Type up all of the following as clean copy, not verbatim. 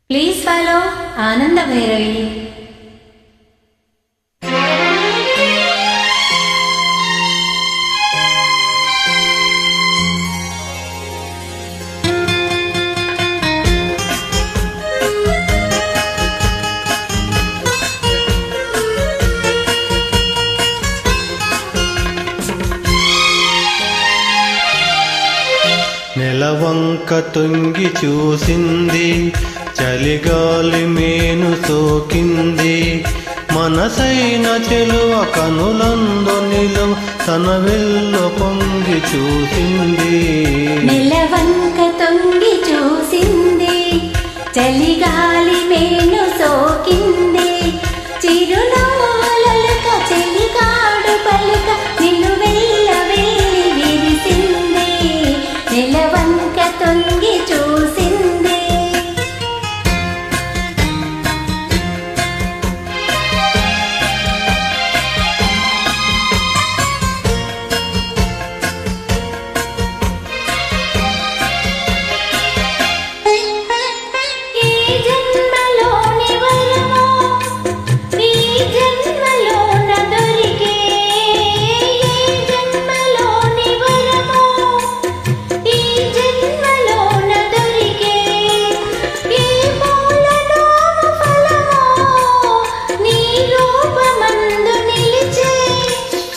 Please follow Ananda Bhairavi. నెలవంక తొంగి చూసింది, చలిగాలి మేను సోకింది. మనసైన చెలువ కనులందు నిలువ తన వెల్లు పొంగి చూసింది. నెలవంక తొంగి చూసింది, చలిగాలి మేను సోకింది. చిరునవ్వులక చెలికాడు పలుక నిలువెల్ల వెళ్ళి విరిసింది. నెలవంక తొంగి చూసింది.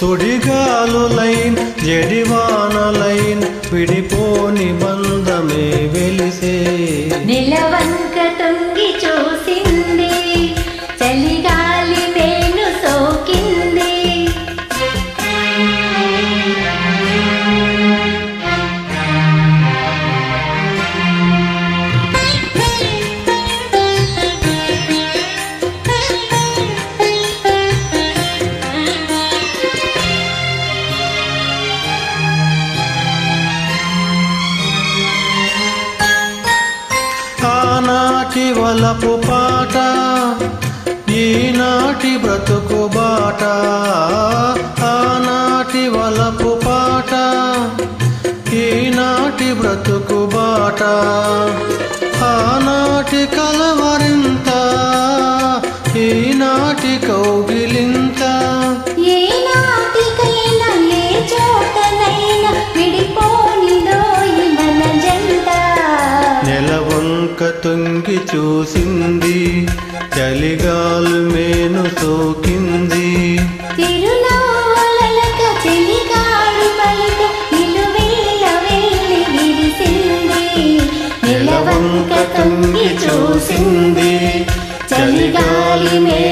సుడిగాలులైన్ జడివానలైన్ విడిపోని బంధమే వెలిసే. నెలవంక తొంగి చూసింది, చలిగాలి మేను సోకింది. ఆనాటి వలపు పాట, ఈనాటి బ్రతుకు బాట. ఆనాటి వలపు పాట, ఈనాటి బ్రతుకు బాట. ఆనాటి కలవరింత, ఈనాటి కౌగిలింత. ఏనాటికైనా ఏ చోటనైనా విడిపోనిదోయి మన జంట. నెలవంక తొంగి చూసింది, చలిగాలు మేను సోకింది. తిరునవ్వులక చెలికాడు పలుక నిలువెల్ల వెళ్ళి విరిసింది. నెలవంక తొంగి చూసింది, చలిగాలి మే